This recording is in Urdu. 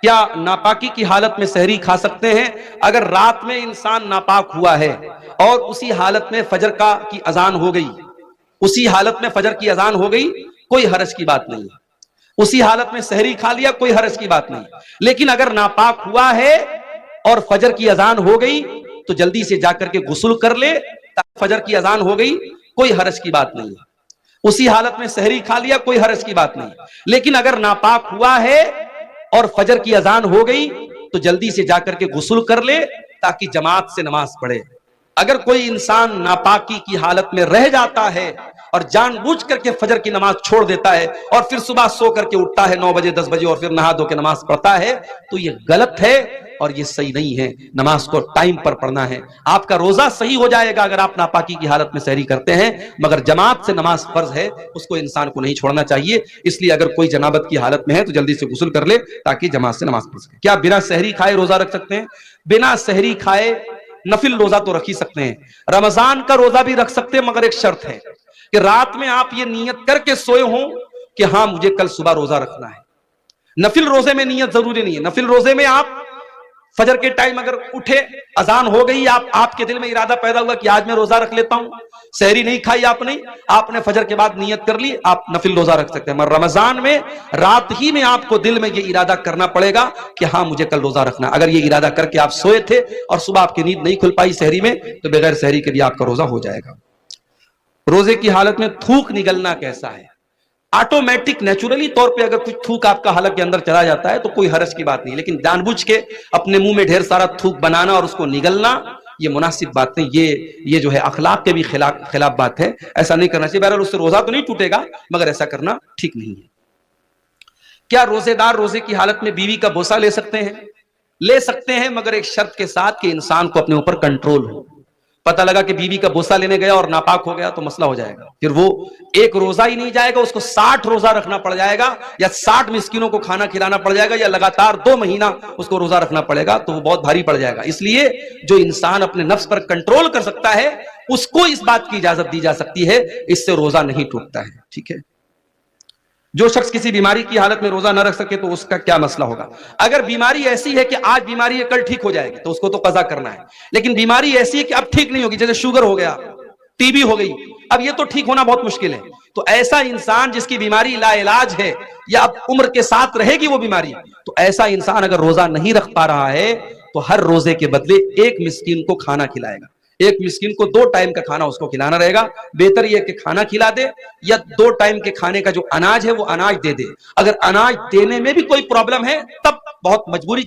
کیا ناپاکی کی حالت میں سحری کھا سکتے ہیں؟ اگر رات میں انسان ناپاک ہوا ہے اور اسی حالت میں فجر کی اذان ہو گئی، اسی حالت میں فجر کی اذان ہو گئی، کوئی حرج کی بات نہیں ہے۔ اسی حالت میں سحری کھا لیا، کوئی حرج کی بات نہیں۔ لیکن اگر ناپاک ہوا ہے اور فجر کی اذان ہو گئی تو جلدی سے جا کر کے غسل کر لے، فجر کی اذان ہو گئی، کوئی حرج کی بات نہیں ہے۔ اسی حالت میں سحری کھا لیا، کوئی حرج کی بات نہیں۔ لیکن اگر ناپاک ہوا ہے اور فجر کی اذان ہو گئی تو جلدی سے جا کر کے غسل کر لے تاکہ جماعت سے نماز پڑھے۔ اگر کوئی انسان ناپاکی کی حالت میں رہ جاتا ہے اور جان بوجھ کر کے فجر کی نماز چھوڑ دیتا ہے اور پھر صبح سو کر کے اٹھتا ہے 9 بجے 10 بجے اور پھر نہا دھو کے نماز پڑھتا ہے تو یہ غلط ہے اور یہ صحیح نہیں ہے۔ نماز کو ٹائم پر پڑھنا ہے۔ آپ کا روزہ صحیح ہو جائے گا اگر آپ ناپاکی کی حالت میں سحری کرتے ہیں، مگر جماعت سے نماز فرض ہے، اس کو انسان کو نہیں چھوڑنا چاہیے۔ اس لیے اگر کوئی جنابت کی حالت میں ہے تو جلدی سے غسل کر لے تاکہ جماعت سے نماز پڑھ سکے۔ کیا بنا سحری کھائے روزہ رکھ سکتے ہیں؟ بنا سحری کھائے نفل روزہ تو رکھ ہی سکتے ہیں۔ رمضان کا روزہ بھی رکھ سکتے ہیں، مگر ایک شرط ہے کہ رات میں آپ یہ نیت کر کے سوئے ہوں کہ ہاں مجھے کل صبح روزہ رکھنا ہے۔ نفل روزے میں نیت ضروری نہیں ہے۔ نفل روزے میں آپ فجر کے ٹائم اگر اٹھے، اذان ہو گئی، آپ کے دل میں ارادہ پیدا ہوا کہ آج میں روزہ رکھ لیتا ہوں، سحری نہیں کھائی آپ نے فجر کے بعد نیت کر لی، آپ نفل روزہ رکھ سکتے ہیں۔ مگر رمضان میں رات ہی میں آپ کو دل میں یہ ارادہ کرنا پڑے گا کہ ہاں مجھے کل روزہ رکھنا۔ اگر یہ ارادہ کر کے آپ سوئے تھے اور صبح آپ کی نیند نہیں کھل پائی سحری میں تو بغیر سحری کے بھی آپ کا روزہ ہو جائے گا۔ روزے کی حالت میں تھوک نگلنا کیسا ہے؟ آٹومیٹک نیچرلی طور پہ اگر کچھ تھوک آپ کا حلق کے اندر چلا جاتا ہے تو کوئی حرج کی بات نہیں، لیکن جان بوجھ کے اپنے منہ میں ڈھیر سارا تھوک بنانا اور اس کو نگلنا یہ مناسب بات نہیں، یہ جو ہے اخلاق کے بھی خلاف بات ہے، ایسا نہیں کرنا چاہیے۔ بہرحال اس سے روزہ تو نہیں ٹوٹے گا مگر ایسا کرنا ٹھیک نہیں ہے۔ کیا روزے دار روزے کی حالت میں بیوی کا بوسہ لے سکتے ہیں؟ لے سکتے ہیں، مگر ایک شرط کے ساتھ کہ انسان کو اپنے اوپر کنٹرول ہو۔ پتہ لگا کہ بیوی کا بوسہ لینے گیا اور ناپاک ہو گیا تو مسئلہ ہو جائے گا، پھر وہ ایک روزہ ہی نہیں جائے گا، اس کو 60 روزہ رکھنا پڑ جائے گا، یا 60 مسکینوں کو کھانا کھلانا پڑ جائے گا، یا لگاتار 2 مہینہ اس کو روزہ رکھنا پڑے گا، تو وہ بہت بھاری پڑ جائے گا۔ اس لیے جو انسان اپنے نفس پر کنٹرول کر سکتا ہے اس کو اس بات کی اجازت دی جا سکتی ہے، اس سے روزہ نہیں ٹوٹتا ہے، ٹھیک ہے۔ جو شخص کسی بیماری کی حالت میں روزہ نہ رکھ سکے تو اس کا کیا مسئلہ ہوگا؟ اگر بیماری ایسی ہے کہ آج بیماری ہے کل ٹھیک ہو جائے گی تو اس کو تو قضا کرنا ہے، لیکن بیماری ایسی ہے کہ اب ٹھیک نہیں ہوگی، جیسے شوگر ہو گیا، ٹی بی ہو گئی، اب یہ تو ٹھیک ہونا بہت مشکل ہے، تو ایسا انسان جس کی بیماری لا علاج ہے یا اب عمر کے ساتھ رہے گی وہ بیماری، تو ایسا انسان اگر روزہ نہیں رکھ پا رہا ہے تو ہر روزے کے بدلے ایک مسکین کو کھانا کھلائے گا۔ ایک مسکین کو 2 ٹائم کا کھانا اس کو کھلانا رہے گا۔ بہتر یہ کہ کھانا کھلا دے یا 2 ٹائم کے کھانے کا جو اناج ہے وہ اناج دے دے۔ اگر اناج دینے میں بھی کوئی پرابلم ہے تب بہت مجبوری